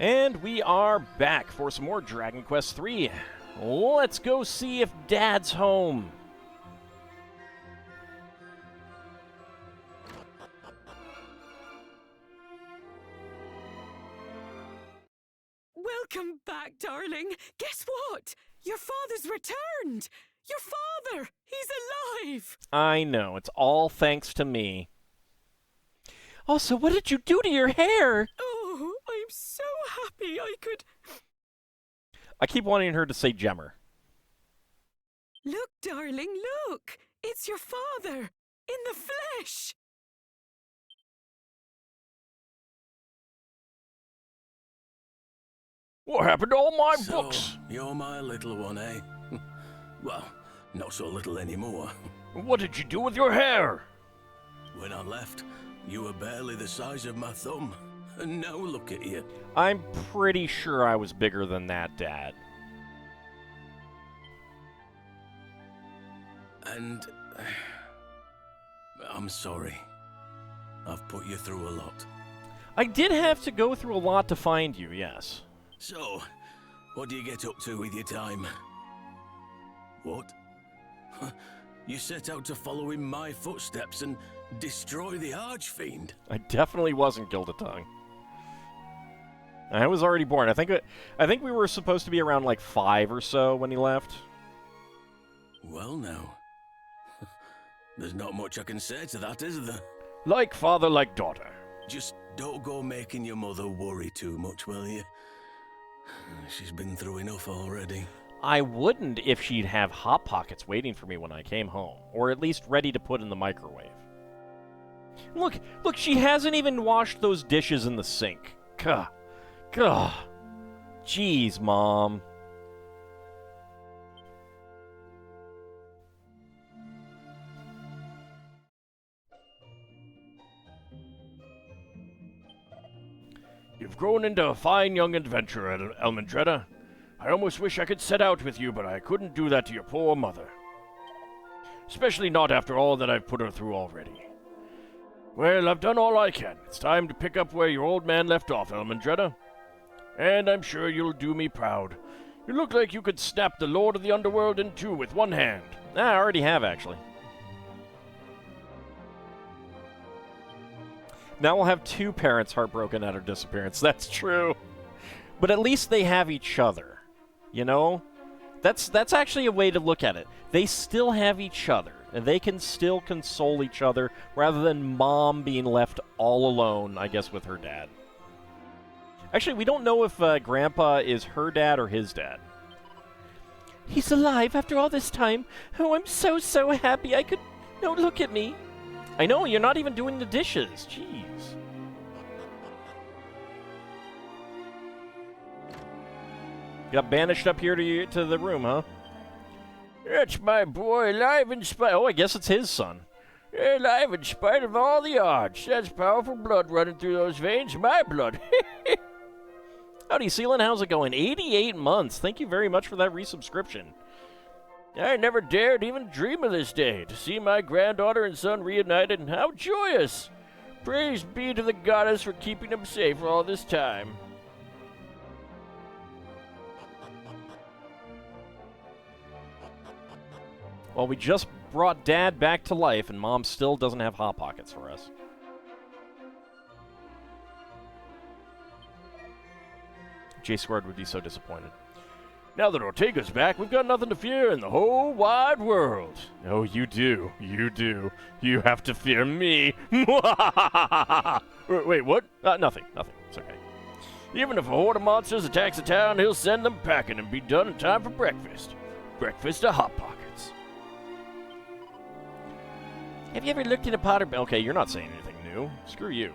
And we are back for some more Dragon Quest III. Let's go see if Dad's home. Welcome back, darling. Guess what? Your father's returned. Your father! He's alive! I know, it's all thanks to me. Also, what did you do to your hair? Oh, I'm so happy I could... I keep wanting her to say Gemmer. Look, darling, look! It's your father! In the flesh! What happened to all my So, books? You're my little one, eh? Well, not so little anymore. What did you do with your hair? When I left, you were barely the size of my thumb. And now look at you. I'm pretty sure I was bigger than that, Dad. And... I'm sorry. I've put you through a lot. I did have to go through a lot to find you, yes. So, what do you get up to with your time? What? You set out to follow in my footsteps and destroy the Archfiend? I definitely wasn't Gildatongue. I was already born. I think we were supposed to be around like 5 or so when he left. Well now. There's not much I can say to that, is there? Like father, like daughter. Just don't go making your mother worry too much, will you? She's been through enough already. I wouldn't if she'd have Hot Pockets waiting for me when I came home, or at least ready to put in the microwave. Look, she hasn't even washed those dishes in the sink. Gah. Jeez, Mom. You've grown into a fine young adventurer, Elmendretta. I almost wish I could set out with you, but I couldn't do that to your poor mother. Especially not after all that I've put her through already. Well, I've done all I can. It's time to pick up where your old man left off, Elmendretta. And I'm sure you'll do me proud. You look like you could snap the Lord of the Underworld in two with one hand. I already have, actually. Now we'll have 2 parents heartbroken at her disappearance. That's true. But at least they have each other. You know? That's actually a way to look at it. They still have each other, and they can still console each other, rather than Mom being left all alone, I guess, with her dad. Actually, we don't know if Grandpa is her dad or his dad. He's alive after all this time. Oh, I'm so happy I could... No, look at me. I know, you're not even doing the dishes. Jeez. Got banished up here to the room, huh? That's my boy, alive in spite... Oh, I guess it's his son. Alive in spite of all the odds. That's powerful blood running through those veins. My blood. Howdy, Seelan. How's it going? 88 months. Thank you very much for that resubscription. I never dared even dream of this day, to see my granddaughter and son reunited, and how joyous! Praise be to the goddess for keeping them safe all this time. Well, we just brought Dad back to life, and Mom still doesn't have Hot Pockets for us. J-Squared would be so disappointed. Now that Ortega's back, we've got nothing to fear in the whole wide world. Oh, you do. You do. You have to fear me. Wait, what? Nothing. It's okay. Even if a horde of monsters attacks the town, he'll send them packing and be done in time for breakfast. Breakfast of Hot Pockets. Have you ever looked in a Potter... Okay, you're not saying anything new. Screw you.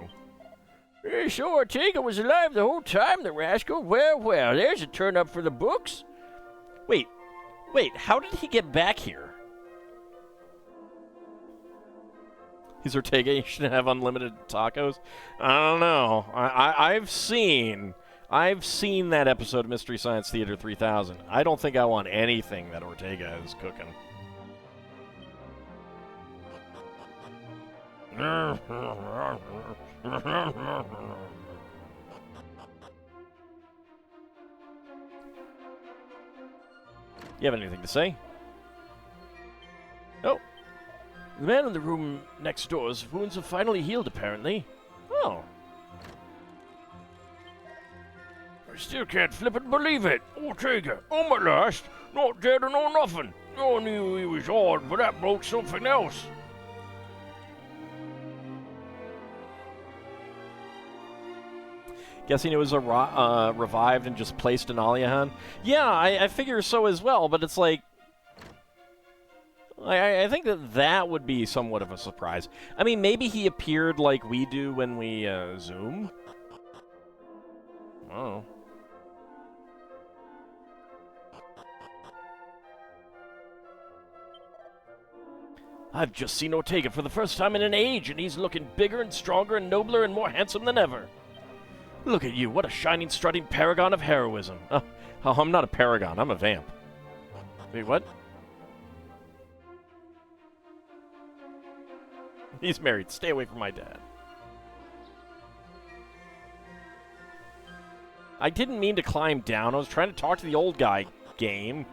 So Ortega was alive the whole time, the rascal? Well, there's a turn-up for the books. Wait, how did he get back here? He's Ortega, you should have unlimited tacos? I don't know. I've seen that episode of Mystery Science Theater 3000. I don't think I want anything that Ortega is cooking. You have anything to say? Oh. The man in the room next door's wounds have finally healed, apparently. Oh. I still can't flip and believe it. Ortega, on my last, not dead or no nothing. I knew he was odd, but that bloke's something else. Guessing it was revived and just placed in Aliahan? Yeah, I figure so as well, but it's like... I think that would be somewhat of a surprise. I mean, maybe he appeared like we do when we zoom? Oh. I've just seen Ortega for the first time in an age, and he's looking bigger and stronger and nobler and more handsome than ever. Look at you, what a shining, strutting paragon of heroism. Oh, I'm not a paragon, I'm a vamp. Wait, what? He's married, stay away from my dad. I didn't mean to climb down, I was trying to talk to the old guy, game.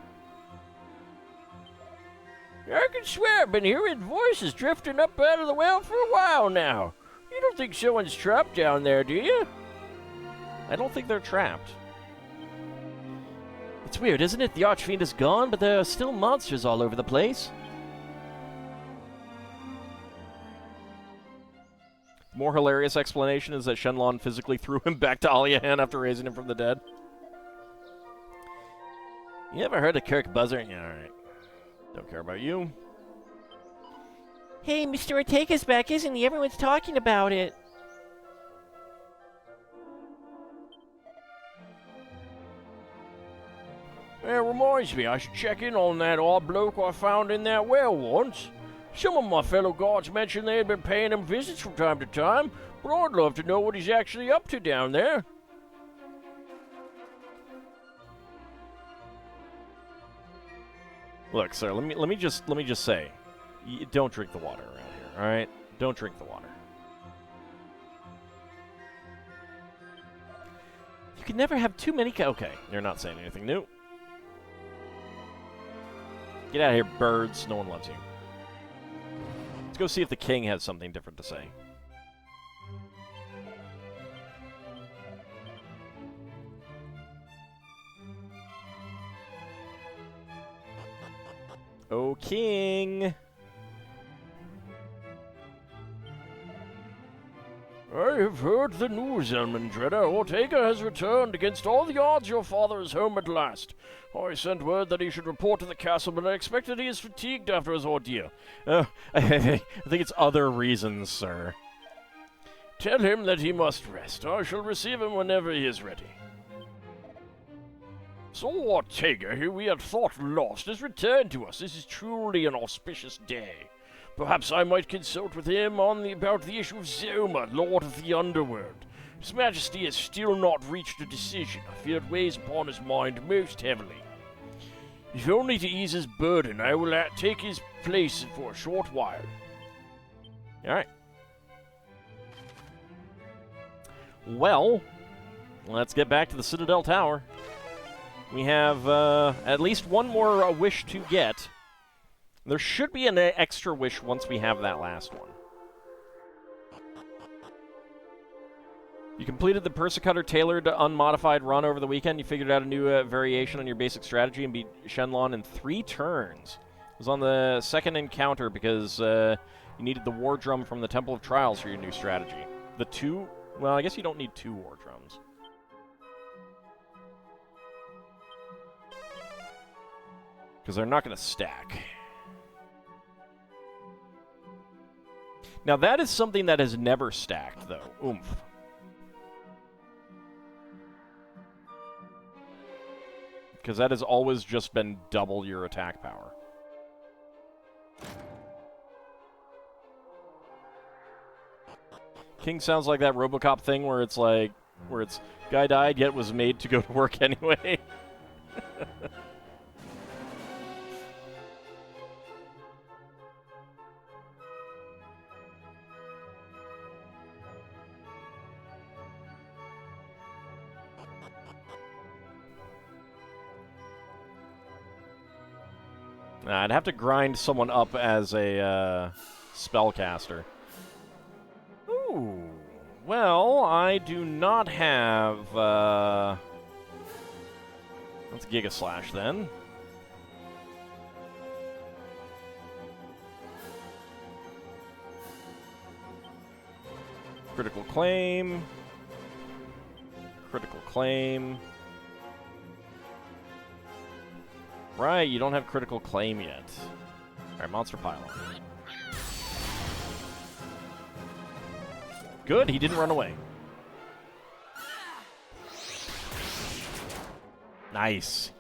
I can swear I've been hearing voices drifting up out of the well for a while now. You don't think someone's trapped down there, do you? I don't think they're trapped. It's weird, isn't it? The Archfiend is gone, but there are still monsters all over the place. More hilarious explanation is that Shenlong physically threw him back to Aliahan after raising him from the dead. You ever heard of Kirk Buzzer? Yeah, alright. Don't care about you. Hey, Mr. Ortega's back, isn't he? Everyone's talking about it. It reminds me, I should check in on that odd bloke I found in that well once. Some of my fellow guards mentioned they had been paying him visits from time to time, but I'd love to know what he's actually up to down there. Look, sir, let me just say, don't drink the water around here, all right? Don't drink the water. You can never have too many. Okay, you're not saying anything new. Get out of here, birds. No one loves you. Let's go see if the king has something different to say. Oh, king! I have heard the news, Elmandreda. Ortega has returned. Against all the odds, your father is home at last. I sent word that he should report to the castle, but I expect that he is fatigued after his ordeal. I think it's other reasons, sir. Tell him that he must rest. I shall receive him whenever he is ready. So Ortega, who we had thought lost, has returned to us. This is truly an auspicious day. Perhaps I might consult with him about the issue of Zoma, Lord of the Underworld. His Majesty has still not reached a decision. I fear it weighs upon his mind most heavily. If only to ease his burden, I will take his place for a short while. Alright. Well, let's get back to the Citadel Tower. We have at least one more wish to get. There should be an extra wish once we have that last one. You completed the Persecutor tailored unmodified run over the weekend. You figured out a new variation on your basic strategy and beat Shenlong in 3 turns. It was on the second encounter because you needed the War Drum from the Temple of Trials for your new strategy. The 2... Well, I guess you don't need 2 War Drums. Because they're not going to stack. Now, that is something that has never stacked, though. Oomph. Because that has always just been double your attack power. King sounds like that RoboCop thing where it's like, guy died yet was made to go to work anyway. I'd have to grind someone up as a spellcaster. Ooh. Well, I do not have... Let's Giga Slash then. Critical Claim. Critical Claim. Right, you don't have Critical Claim yet. Alright, Monster Pylon. Good, he didn't run away. Nice.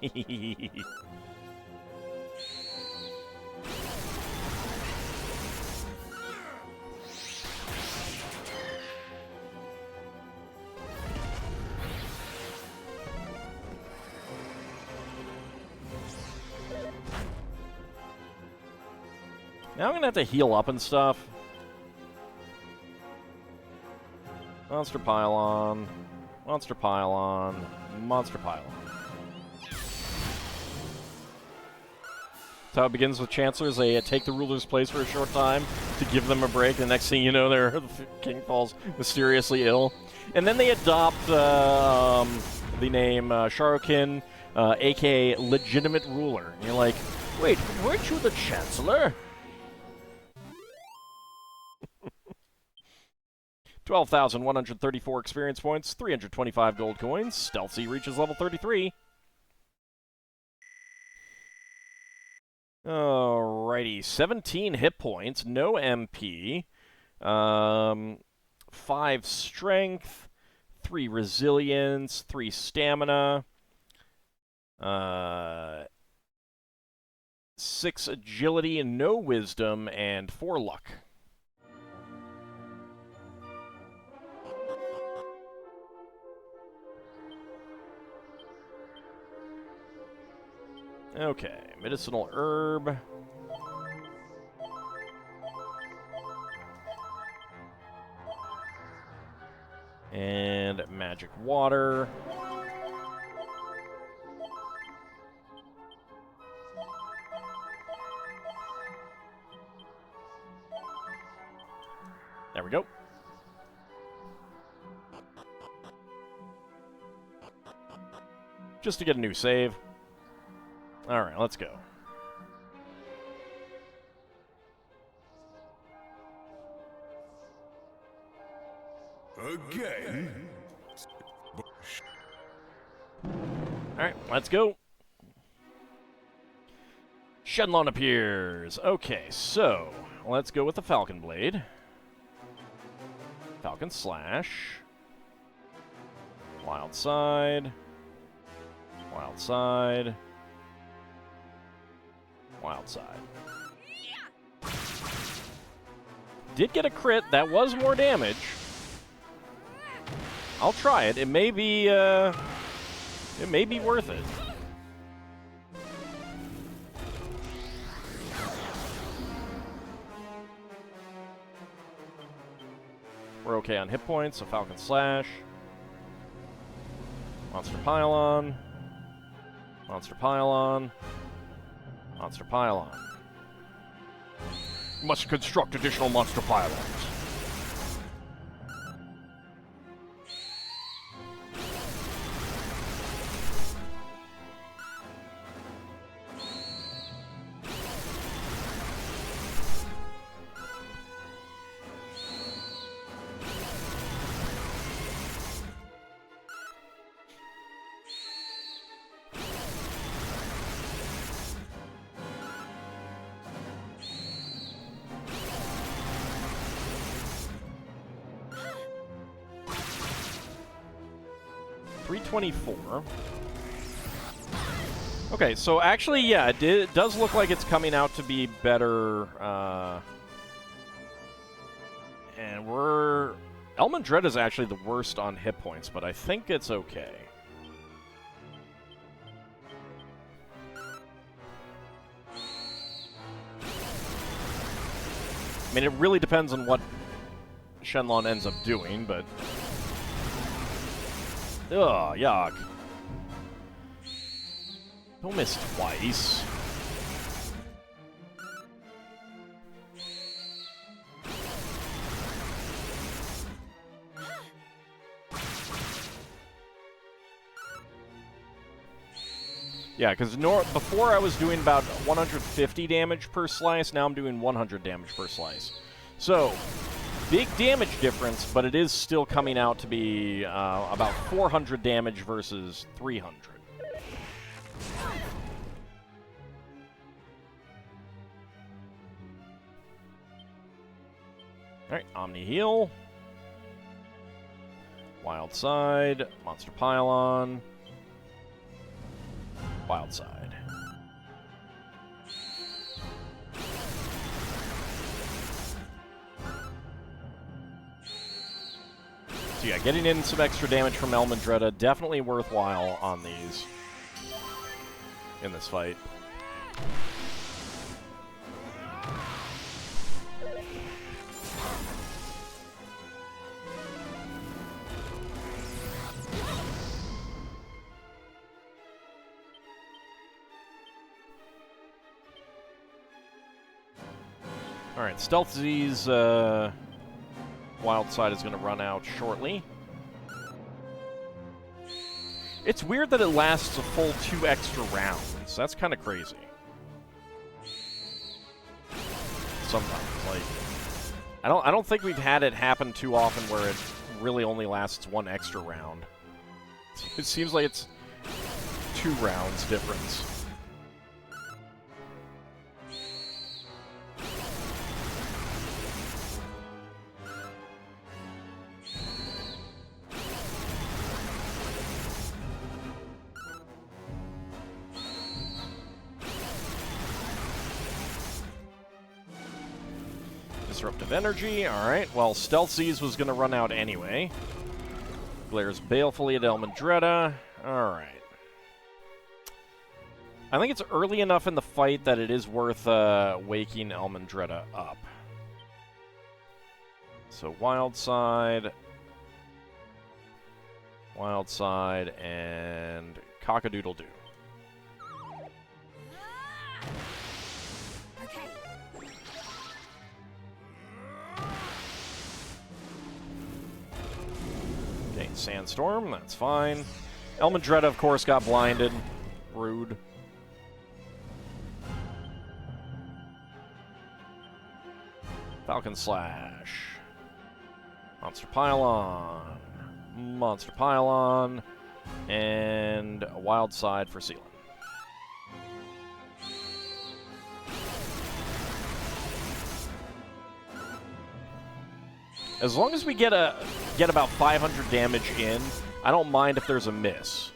Now I'm gonna have to heal up and stuff. Monster Pylon, Monster Pylon, Monster Pylon. That's how it begins with Chancellors. They take the ruler's place for a short time to give them a break. The next thing you know, the king falls mysteriously ill. And then they adopt the name Sharokin, a.k.a. Legitimate Ruler. And you're like, wait, weren't you the Chancellor? 12,134 experience points, 325 gold coins. Stealthy reaches level 33. Alrighty, 17 hit points, no MP, 5 strength, 3 resilience, 3 stamina, 6 agility, and no wisdom, and 4 luck. Okay, medicinal herb. And magic water. There we go. Just to get a new save. Alright, let's go. Again? Alright, let's go. Shenlong appears. Okay, so let's go with the Falcon Blade. Falcon Slash. Wild Side. Wild Side. Wild Side. Did get a crit. That was more damage. I'll try it. It may be worth it. We're okay on hit points, so Falcon Slash. Monster Pylon. Monster Pylon. Monster Pylon. Must construct additional monster pylons. $324. Okay, so actually, yeah, it does look like it's coming out to be better. And Elman Dread is actually the worst on hit points, but I think it's okay. I mean, it really depends on what Shenlong ends up doing, but... Ugh, yuck. Don't miss twice. Yeah, because before I was doing about 150 damage per slice, now I'm doing 100 damage per slice. So, big damage difference, but it is still coming out to be about 400 damage versus 300. Alright, Omni Heal. Wild Side, Monster Pylon. Wild Side. So yeah, getting in some extra damage from Elmandretta, definitely worthwhile on these in this fight. Alright, Stealth Z's Wild Side is going to run out shortly. It's weird that it lasts a full 2 extra rounds. That's kind of crazy. Sometimes, like, I don't think we've had it happen too often where it really only lasts 1 extra round. It seems like it's 2 rounds difference. Disruptive Energy, alright. Well, Stealth Z's was going to run out anyway. Glares balefully at Elmandretta. Alright. I think it's early enough in the fight that it is worth waking Elmandretta up. So Wild Side, and Cock-a-doodle-doo. Okay, Sandstorm, that's fine. Elmandretta, of course, got blinded. Rude. Falcon Slash. Monster Pylon. Monster Pylon. And a Wild Side for Sealant. As long as we get about 500 damage in, I don't mind if there's a miss.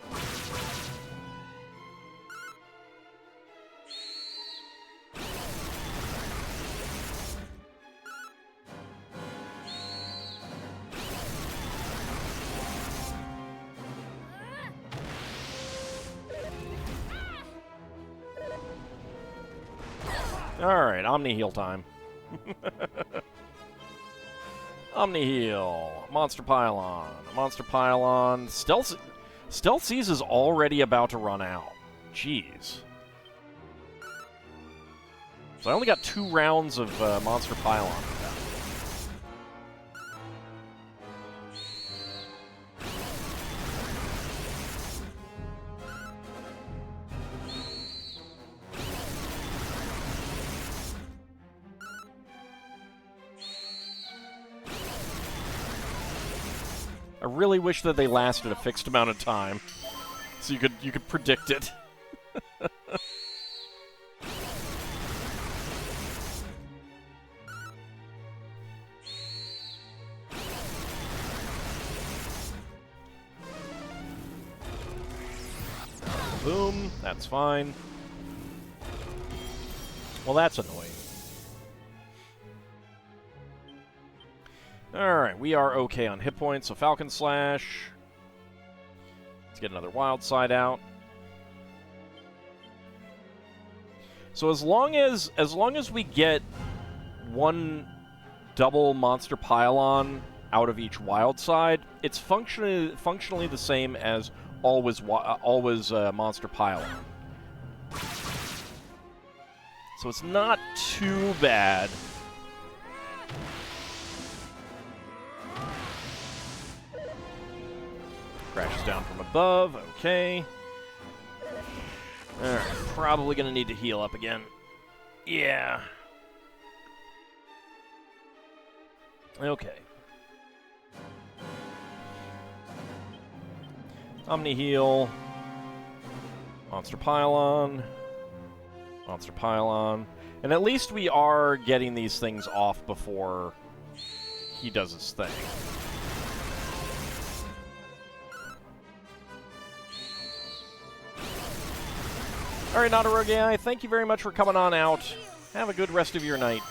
Alright, Omni Heal time. Omni Heal. Monster Pylon. Monster Pylon. Stealth Z's is already about to run out. Jeez. So I only got 2 rounds of Monster Pylon with that. I really wish that they lasted a fixed amount of time, so you could predict it. Boom, that's fine. Well, that's annoying. Alright, we are okay on hit points, so Falcon Slash. Let's get another Wild Side out. So as long as we get 1 double Monster Pylon out of each Wild Side, it's functionally the same as always Monster Pylon. So it's not too bad. Crashes down from above, okay. Alright, probably gonna need to heal up again. Yeah. Okay. Omni heal. Monster Pylon. Monster Pylon. And at least we are getting these things off before he does his thing. Alright, Not a Rogue AI, thank you very much for coming on out. Have a good rest of your night.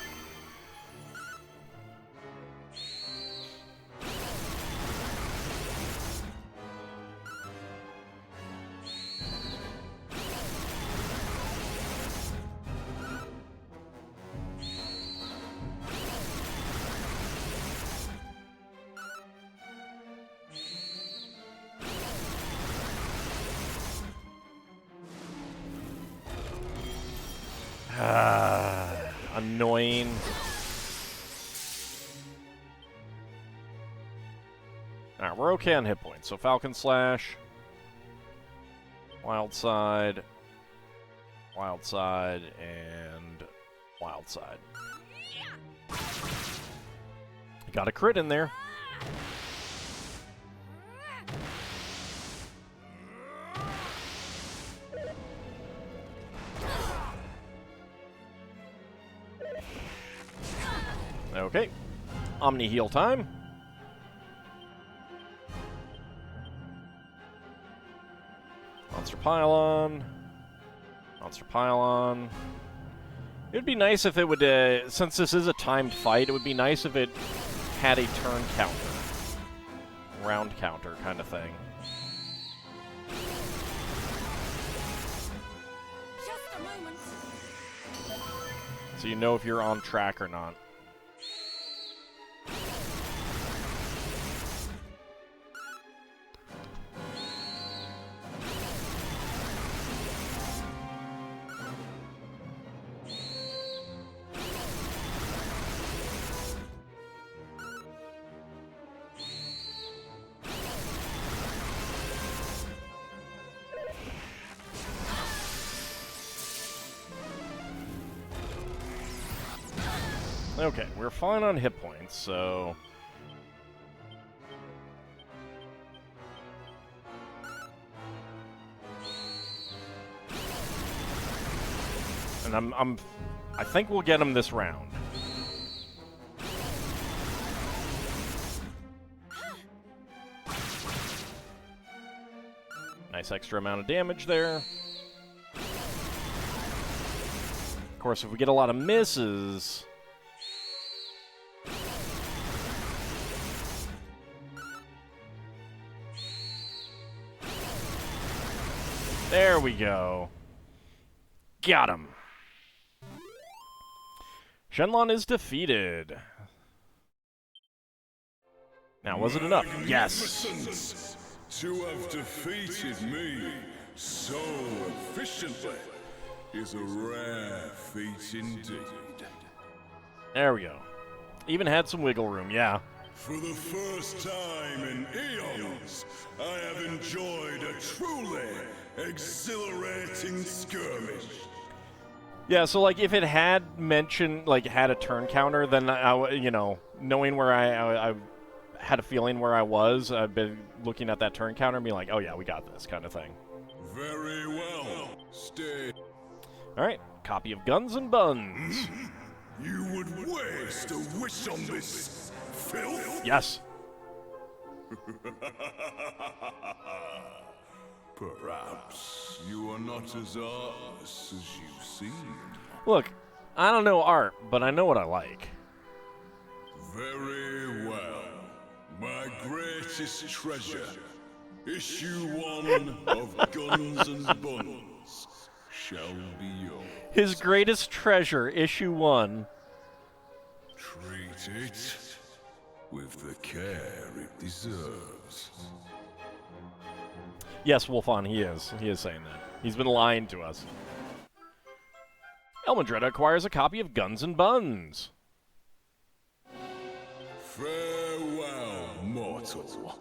Annoying. Alright, we're okay on hit points. So Falcon Slash, Wild Side, Wild Side, and Wild Side. Got a crit in there. Okay. Omni heal time. Monster Pylon. Monster Pylon. It would be nice if it would, since this is a timed fight, it would be nice if it had a turn counter. Round counter kind of thing. Just a moment. So you know if you're on track or not. Okay, we're fine on hit points, so... And I think we'll get him this round. Nice extra amount of damage there. Of course, if we get a lot of misses... There we go. Got him. Shenlong is defeated. Now, was it enough? Yes. To have defeated me so efficiently is a rare feat indeed. There we go. Even had some wiggle room, yeah. For the first time in eons, I have enjoyed a truly exhilarating skirmish. Yeah, so like if it had mentioned, like had a turn counter, then you know, knowing where I had a feeling where I was, I've been looking at that turn counter and being like, oh yeah, we got this kind of thing. Very well. Stay. Alright, copy of Guns and Buns. You would waste a wish on this filth? Yes. Perhaps you are not as artless as you seem. Look, I don't know art, but I know what I like. Very well. My greatest treasure, issue 1 of Guns and Buns, shall be yours. His greatest treasure, issue 1. Treat it with the care it deserves. Yes, Wolfon, he is. He is saying that. He's been lying to us. Elmandretta acquires a copy of Guns and Buns. Farewell, mortal.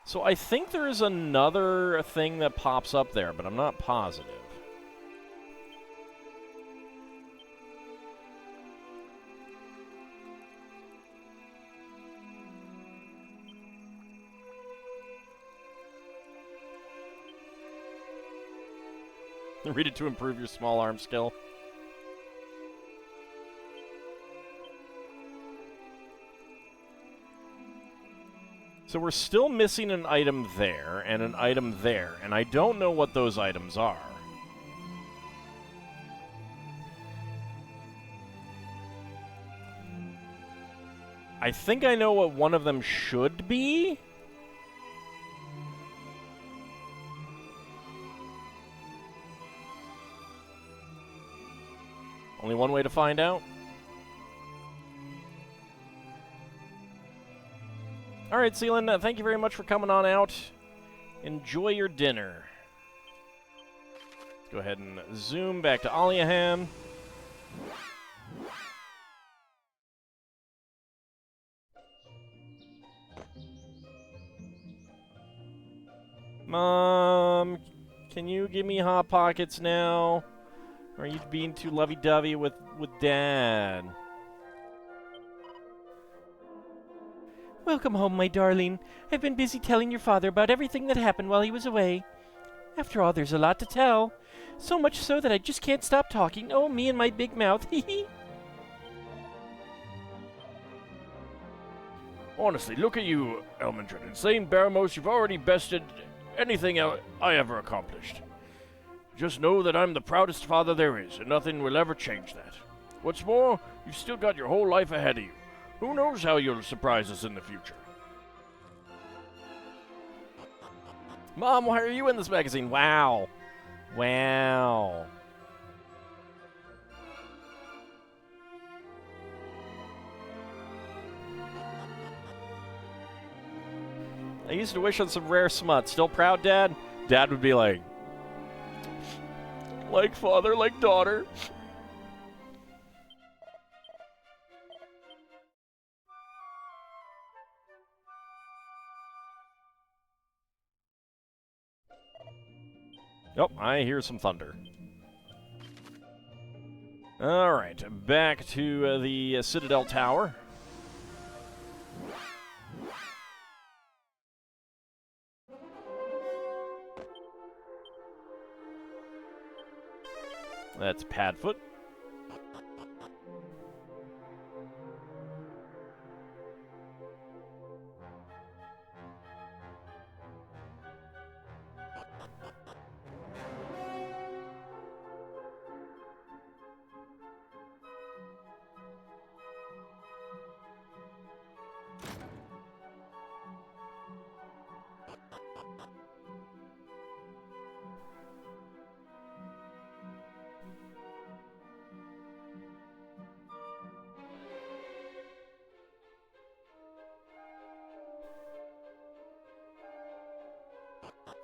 So I think there is another thing that pops up there, but I'm not positive. Read it to improve your small arm skill. So we're still missing an item there and an item there, and I don't know what those items are. I think I know what one of them should be. Only one way to find out. All right, Seelan, thank you very much for coming on out. Enjoy your dinner. Let's go ahead and zoom back to Aliahan. Mom, can you give me Hot Pockets now? Or are you being too lovey-dovey with Dad? Welcome home, my darling. I've been busy telling your father about everything that happened while he was away. After all, there's a lot to tell. So much so that I just can't stop talking. Oh, me and my big mouth. Hee. Honestly, look at you, Elmondred. Insane Baramos, you've already bested anything I ever accomplished. Just know that I'm the proudest father there is, and nothing will ever change that. What's more, you've still got your whole life ahead of you. Who knows how you'll surprise us in the future? Mom, why are you in this magazine? Wow. Wow. I used to wish on some rare smut. Still proud, Dad? Dad would be like father, like daughter. Oh, I hear some thunder. All right, back to the Citadel Tower. That's Padfoot.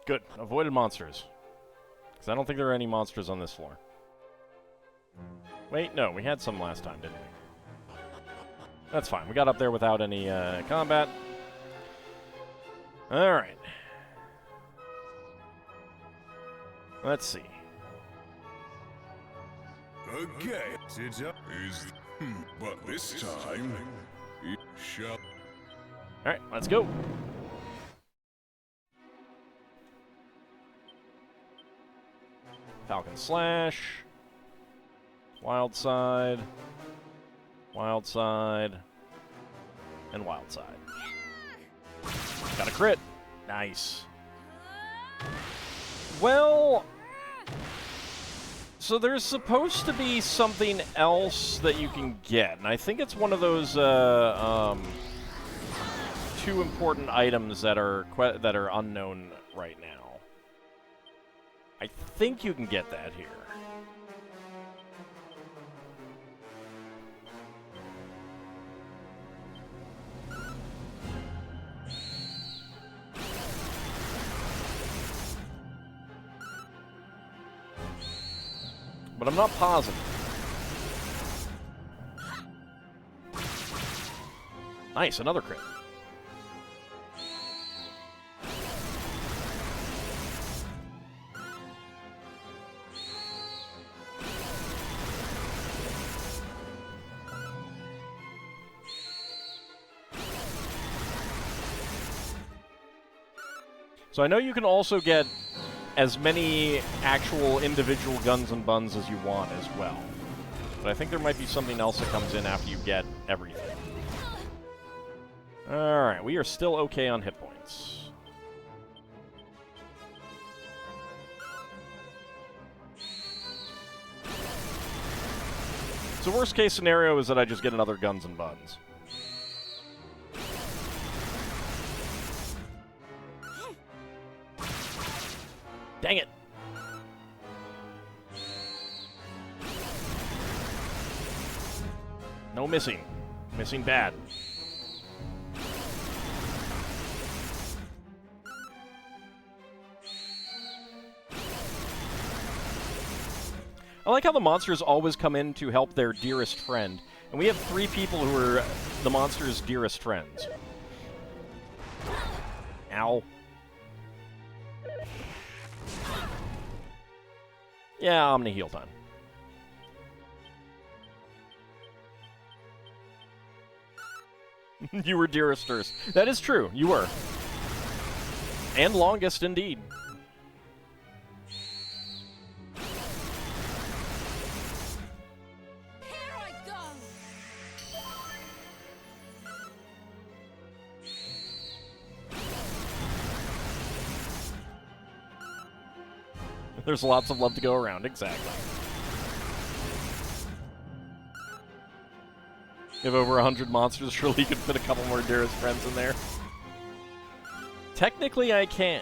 Good. Avoided monsters. Because I don't think there are any monsters on this floor. Wait, no. We had some last time, didn't we? That's fine. We got up there without any combat. Alright. Let's see. Okay, but this time, it shall... Alright, let's go. Falcon Slash. Wild Side. Wild Side. And Wild Side. Got a crit. Nice. Well, so there's supposed to be something else that you can get, and I think it's one of those two important items that are unknown right now. I think you can get that here. But I'm not positive. Nice, another crit. So I know you can also get as many actual individual guns and buns as you want as well. But I think there might be something else that comes in after you get everything. Alright, we are still okay on hit points. So worst case scenario is that I just get another guns and buns. Dang it! No missing. Missing bad. I like how the monsters always come in to help their dearest friend. And we have 3 people who are the monster's dearest friends. Ow. Yeah, Omni heal time. You were dearest first. That is true. You were. And longest, indeed. Here I go. There's lots of love to go around. Exactly. You have over 100 monsters, surely you could fit a couple more dearest friends in there. Technically, I can.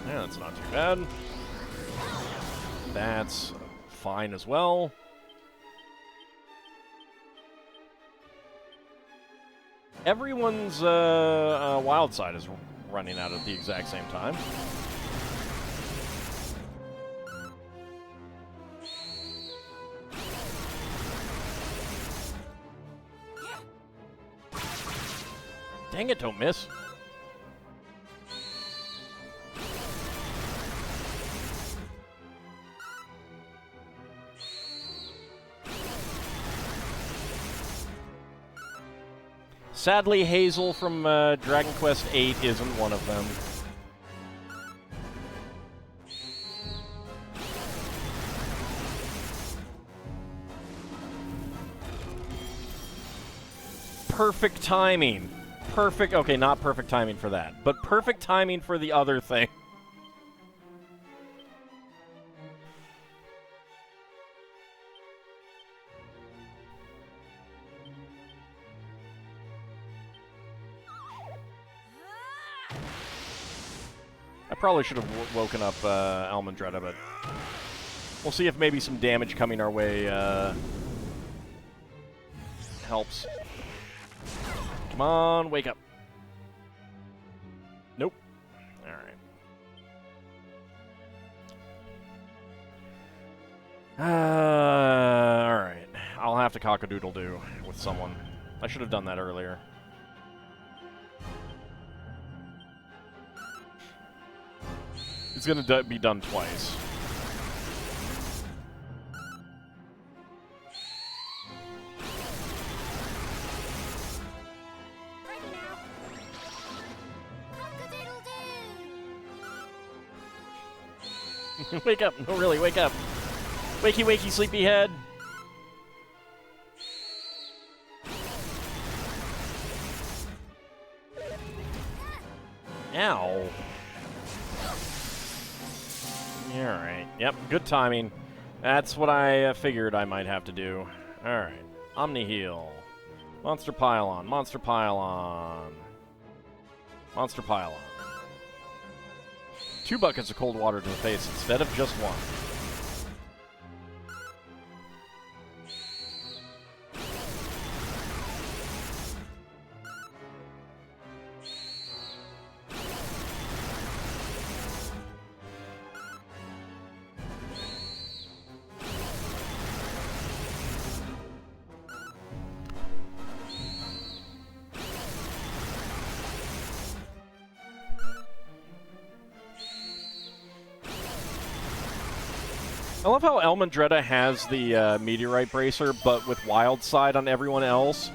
Yeah, that's not too bad. That's fine as well. Everyone's wild side is running out at the exact same time. Dang it, don't miss. Sadly, Hazel from Dragon Quest VIII isn't one of them. Perfect timing. Perfect, okay, not perfect timing for that, but perfect timing for the other thing. I probably should have woken up Almondretta, but we'll see if maybe some damage coming our way helps. Come on, wake up. Nope. Alright. Alright. I'll have to cock-a-doodle-doo with someone. I should have done that earlier. It's gonna be done twice. Wake up! No, really, wake up! Wakey, wakey, sleepyhead! Ow! Alright, yep, good timing. That's what I figured I might have to do. Alright, Omni Heal. Monster Pylon, Monster Pylon. Monster Pylon. 2 buckets of cold water to the face instead of just 1. I love how Elmandretta has the meteorite bracer, but with wild side on everyone else,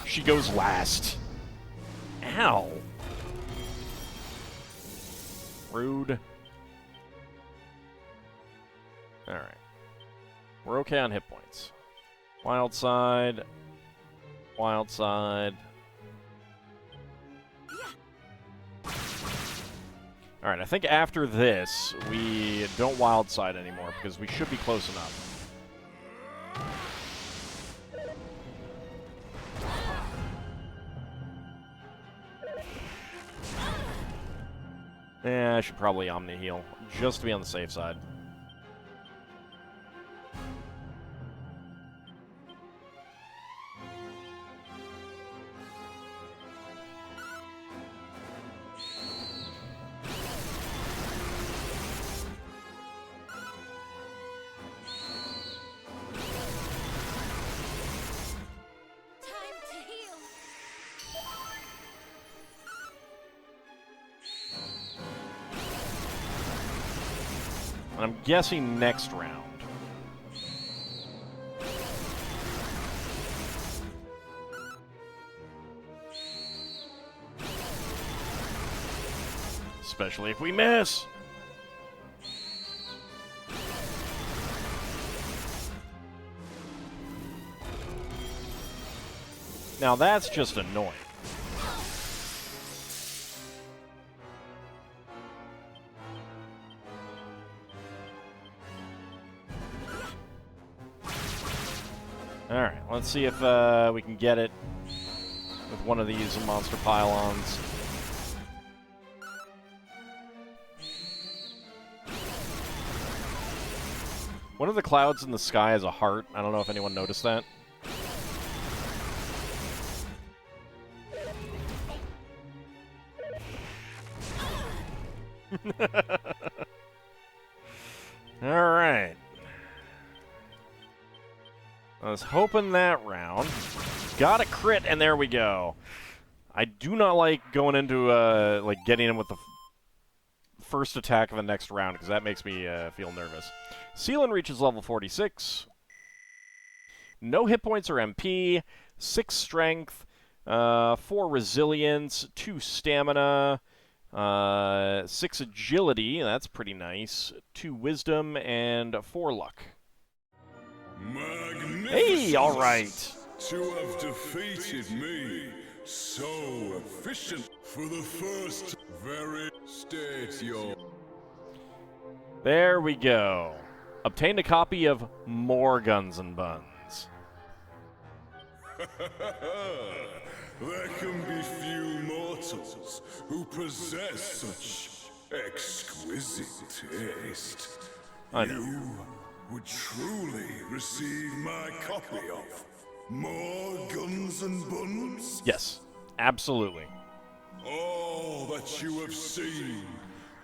she goes last. Ow. Rude. Alright. We're okay on hit points. Wild side. Wild side. Alright, I think after this, we don't wild side anymore, because we should be close enough. Yeah, I should probably Omni heal, just to be on the safe side. I'm guessing next round. Especially if we miss. Now that's just annoying. Alright, let's see if we can get it with one of these monster pylons. One of the clouds in the sky is a heart. I don't know if anyone noticed that. Alright. I was hoping that round. Got a crit, and there we go. I do not like going into, like, getting him with the first attack of the next round, because that makes me feel nervous. Seelan reaches level 46. No hit points or MP. 6 strength. 4 resilience. 2 stamina. 6 agility. That's pretty nice. 2 wisdom, and 4 luck. Hey, all right. To have defeated me so efficient for the first very state your... There we go. Obtained a copy of More Guns and Buns. There can be few mortals who possess such exquisite taste. I know. You would truly receive my copy of More Guns and Buns? Yes, absolutely. All that you have seen,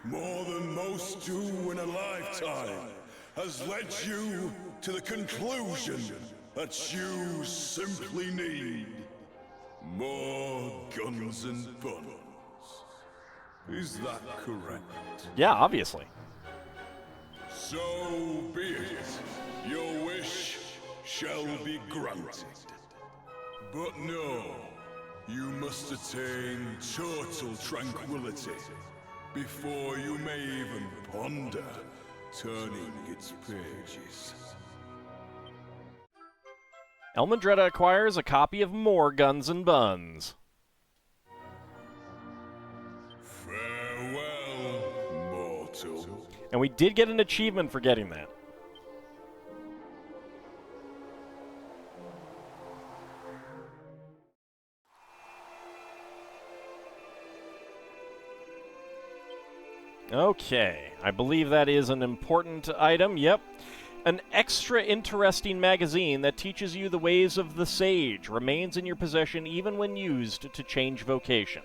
more than most do in a lifetime, has led you to the conclusion that you simply need more guns and buns. Is that correct? Yeah, obviously. So be it. Your wish shall be granted. But no, you must attain total tranquility before you may even ponder turning its pages. Elmandretta acquires a copy of More Guns and Buns. Farewell, mortal. And we did get an achievement for getting that. Okay, I believe that is an important item. Yep. An extra interesting magazine that teaches you the ways of the sage remains in your possession even when used to change vocation.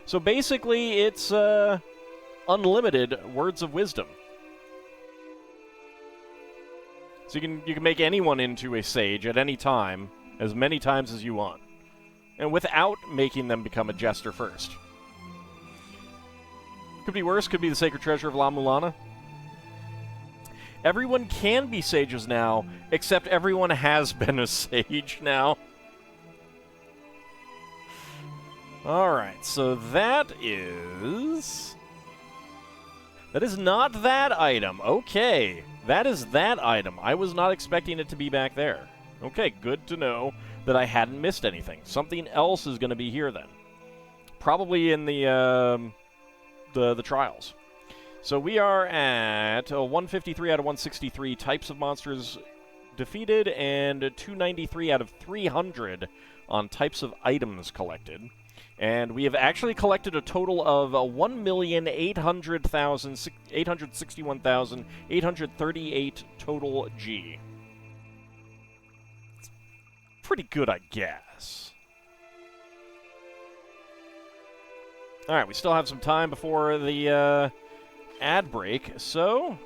So basically, it's unlimited words of wisdom. So you can make anyone into a sage at any time, as many times as you want, and without making them become a jester first. Could be worse, could be the Sacred Treasure of La Mulana. Everyone can be sages now, except everyone has been a sage now. Alright, so that is... That is not that item. Okay, that is that item. I was not expecting it to be back there. Okay, good to know that I hadn't missed anything. Something else is going to be here then. Probably in the trials. So we are at 153 out of 163 types of monsters defeated and 293 out of 300 on types of items collected. And we have actually collected a total of 1,861,838 total G. It's pretty good, I guess. Alright, we still have some time before the ad break, so...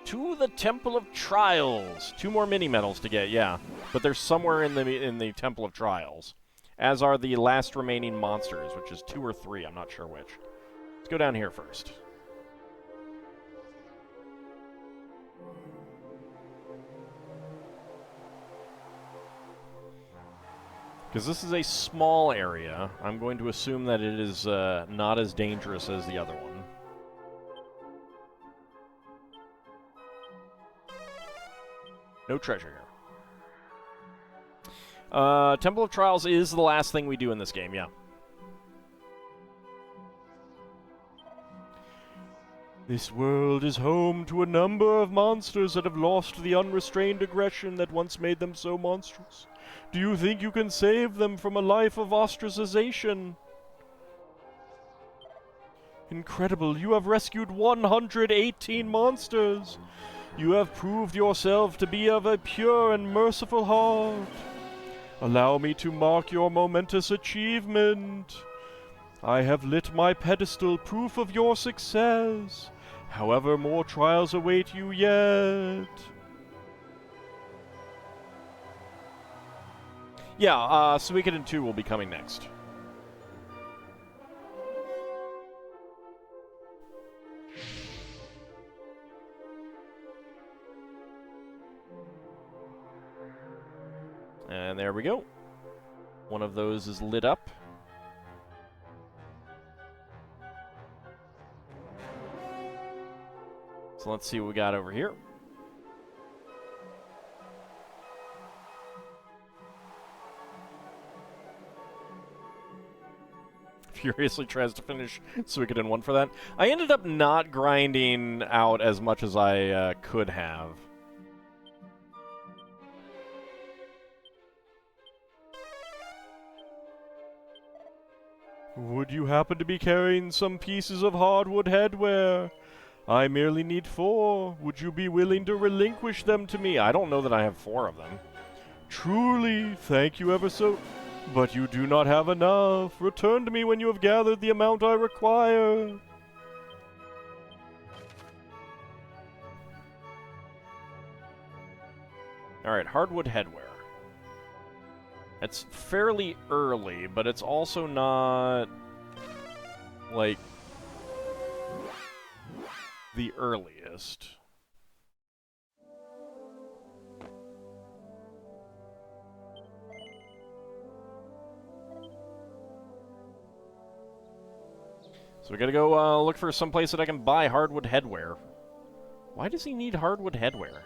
To the Temple of Trials. 2 more mini-medals to get, yeah. But they're somewhere in the Temple of Trials. As are the last remaining monsters, which is 2 or 3, I'm not sure which. Let's go down here first. Because this is a small area, I'm going to assume that it is not as dangerous as the other one. No treasure here. Temple of Trials is the last thing we do in this game, yeah. This world is home to a number of monsters that have lost the unrestrained aggression that once made them so monstrous. Do you think you can save them from a life of ostracization? Incredible, you have rescued 118 monsters. You have proved yourself to be of a pure and merciful heart. Allow me to mark your momentous achievement. I have lit my pedestal, proof of your success. However, more trials await you yet. Yeah, Suikoden 2 will be coming next. And there we go. One of those is lit up. So let's see what we got over here. Furiously tries to finish Suikoden 1 for that. I ended up not grinding out as much as I could have. Would you happen to be carrying some pieces of hardwood headwear? I merely need 4. Would you be willing to relinquish them to me? I don't know that I have 4 of them. Truly, thank you ever so... But you do not have enough. Return to me when you have gathered the amount I require. Alright, hardwood headwear. It's fairly early, but it's also not, like, the earliest. So we gotta go look for some place that I can buy hardwood headwear. Why does he need hardwood headwear?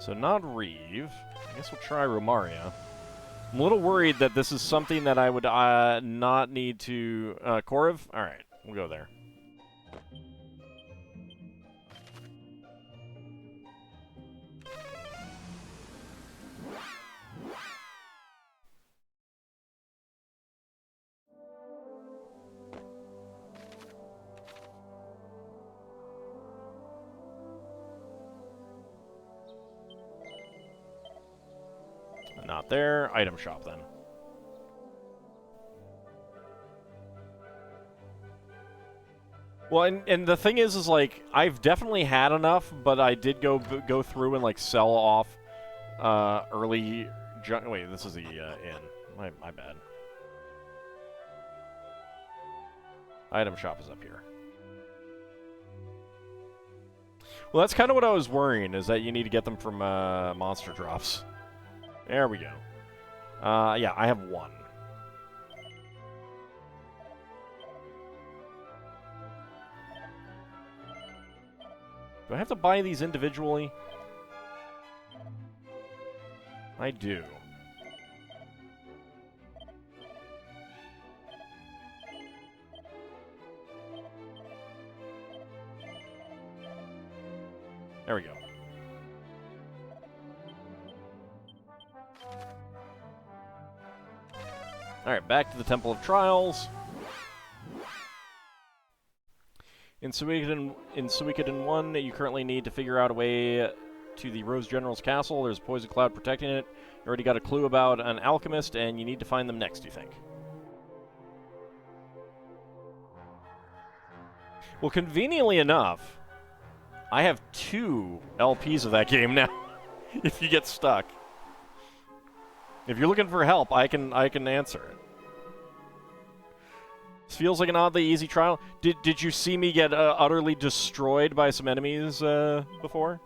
So not Reeve. I guess we'll try Romaria. I'm a little worried that this is something that I would not need to... Koriv? Alright, we'll go there. Not there. Item shop, then. Well, and the thing is like, I've definitely had enough, but I did go through and, like, sell off early... Wait, this is the inn. My bad. Item shop is up here. Well, that's kind of what I was worrying, is that you need to get them from monster drops. There we go. Yeah, I have one. Do I have to buy these individually? I do. There we go. Alright, back to the Temple of Trials. In Suikoden 1, you currently need to figure out a way to the Rose General's castle. There's a poison cloud protecting it. You already got a clue about an alchemist, and you need to find them next, you think. Well, conveniently enough, I have 2 LPs of that game now, if you get stuck. If you're looking for help, I can answer it. This feels like an oddly easy trial. Did you see me get utterly destroyed by some enemies before?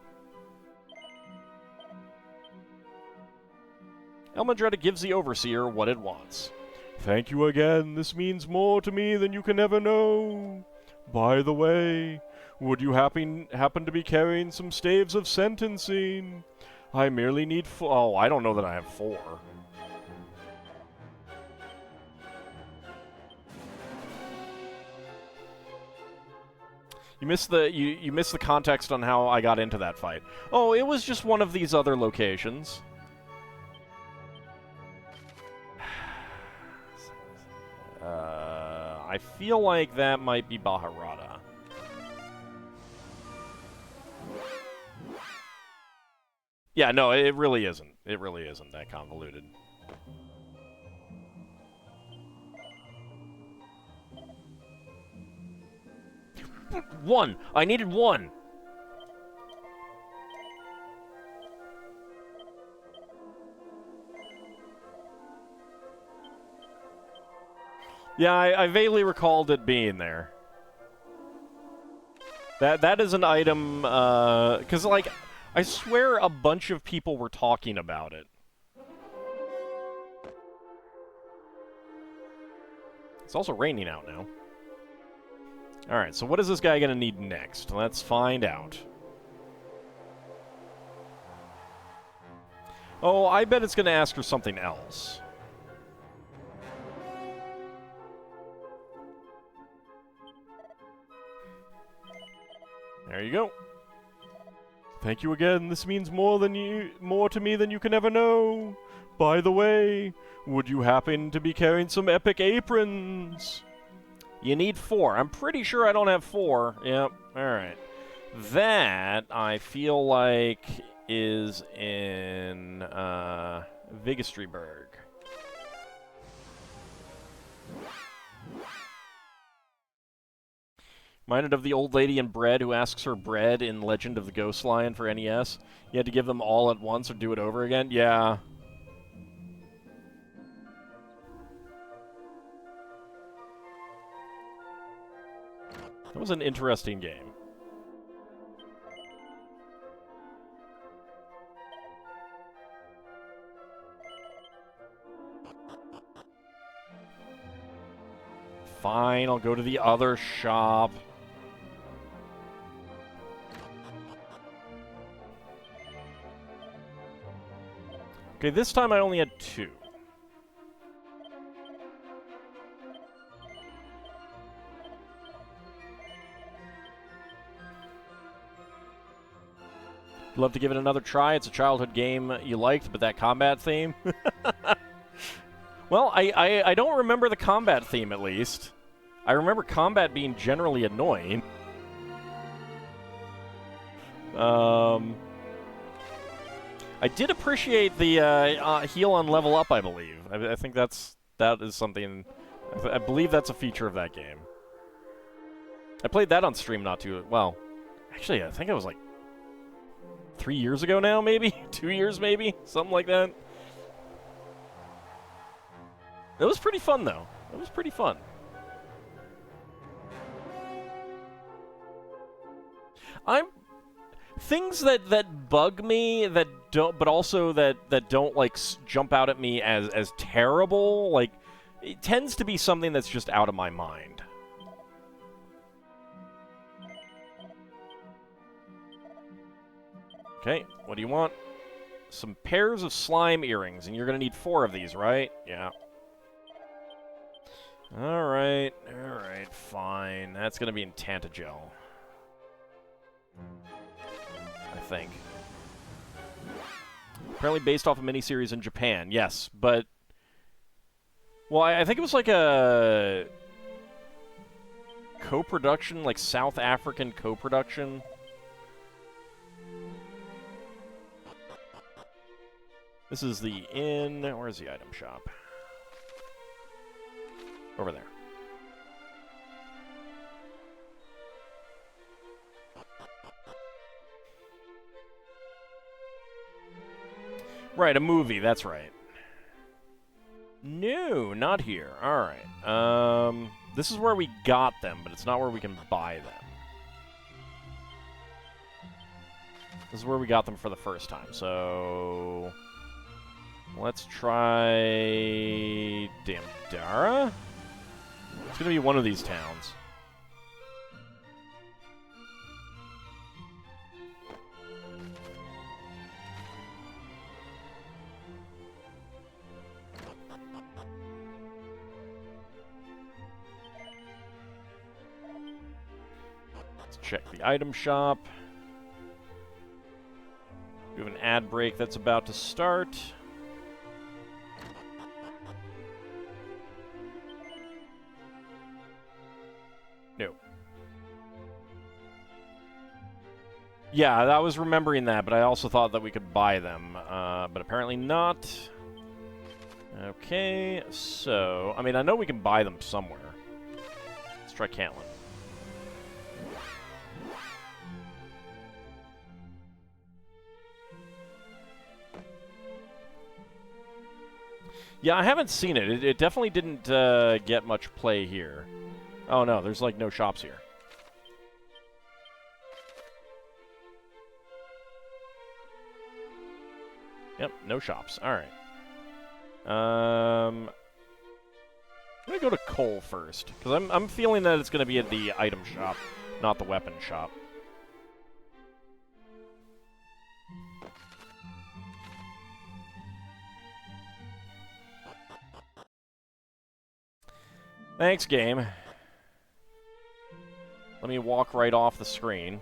Elmandretta gives the Overseer what it wants. Thank you again. This means more to me than you can ever know. By the way, would you happen to be carrying some staves of sentencing? I merely need oh, I don't know that I have 4. You missed the context on how I got into that fight. Oh, it was just one of these other locations. I feel like that might be Baharata. Yeah, no, it really isn't. It really isn't that convoluted. One! I needed 1! Yeah, I vaguely recalled it being there. That is an item, 'cause, like, I swear a bunch of people were talking about it. It's also raining out now. Alright, so what is this guy gonna need next? Let's find out. Oh, I bet it's gonna ask for something else. There you go. Thank you again. This means more to me than you can ever know. By the way, would you happen to be carrying some epic aprons? You need 4. I'm pretty sure I don't have 4. Yep. Alright. That, I feel like, is in Vigestryburg. Reminded of the old lady in Bread who asks for bread in Legend of the Ghost Lion for NES. You had to give them all at once or do it over again? Yeah. That was an interesting game. Fine, I'll go to the other shop. Okay, this time I only had 2. Love to give it another try. It's a childhood game you liked, but that combat theme? Well, I don't remember the combat theme, at least. I remember combat being generally annoying. I did appreciate the heal on level up, I believe. I think that is something... I believe that's a feature of that game. I played that on stream not too... Well, actually, I think it was like 3 years ago now, maybe? 2 years, maybe? Something like that. It was pretty fun, though. It was pretty fun. I'm things that bug me that don't, but also that don't like jump out at me as terrible. Like, it tends to be something that's just out of my mind. Okay, what do you want? Some pairs of slime earrings, and you're gonna need 4 of these, right? Yeah. Alright, fine. That's gonna be in Tantagel. I think. Apparently based off a miniseries in Japan, yes, but... Well, I think it was like a... co-production, like South African co-production. This is the inn. Where's the item shop? Over there. Right, a movie, that's right. No, not here. Alright. This is where we got them, but it's not where we can buy them. This is where we got them for the first time, so... Let's try... Damdara? It's gonna be one of these towns. Let's check the item shop. We have an ad break that's about to start. No. Yeah, I was remembering that, but I also thought that we could buy them, but apparently not. Okay, so... I mean, I know we can buy them somewhere. Let's try Cantlin. Yeah, I haven't seen it. It definitely didn't get much play here. Oh no, there's like no shops here. Yep, no shops. Alright. I'm gonna go to Cole first, because I'm feeling that it's gonna be at the item shop, not the weapon shop. Thanks, game. Let me walk right off the screen.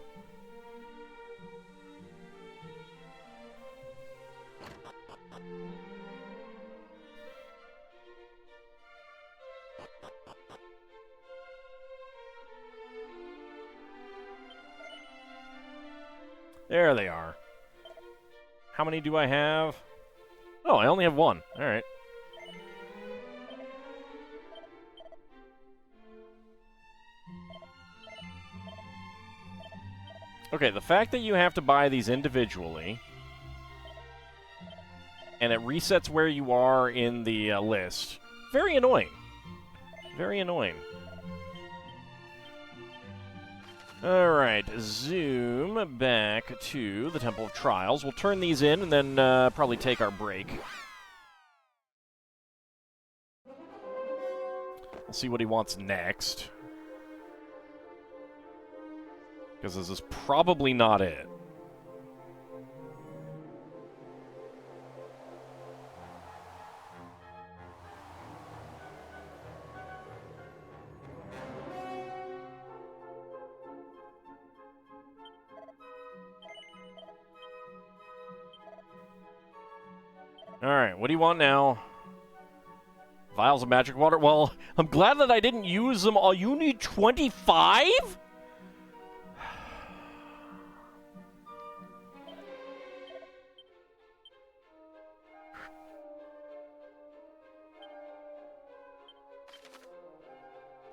There they are. How many do I have? Oh, I only have 1. All right. Okay, the fact that you have to buy these individually, and it resets where you are in the list, very annoying. Very annoying. Alright, zoom back to the Temple of Trials. We'll turn these in and then probably take our break. We'll see what he wants next. Because this is probably not it. Alright, what do you want now? Vials of magic water? Well, I'm glad that I didn't use them all. You need 25?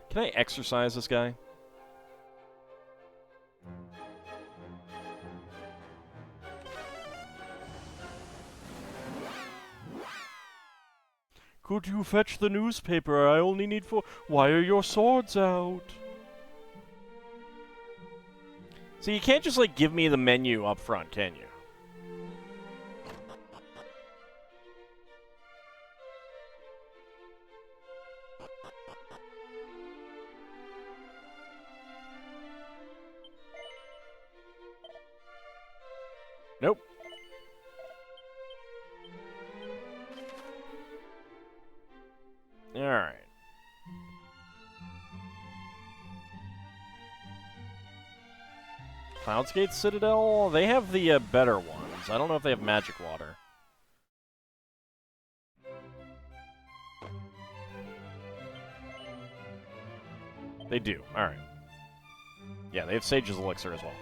Can I exercise this guy? Could you fetch the newspaper? I only need 4. Why are your swords out? So you can't just, like, give me the menu up front, can you? Nope. Alright. Cloudsgate Citadel? They have the better ones. I don't know if they have magic water. They do. Alright. Yeah, they have Sage's Elixir as well.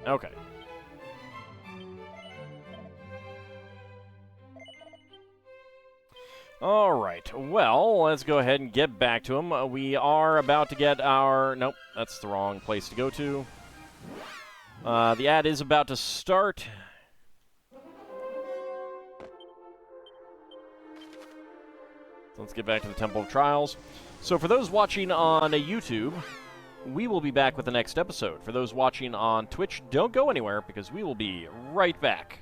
Okay. Alright, well, let's go ahead and get back to him. We are about to get our... Nope, that's the wrong place to go to. The ad is about to start. Let's get back to the Temple of Trials. So for those watching on YouTube, we will be back with the next episode. For those watching on Twitch, don't go anywhere because we will be right back.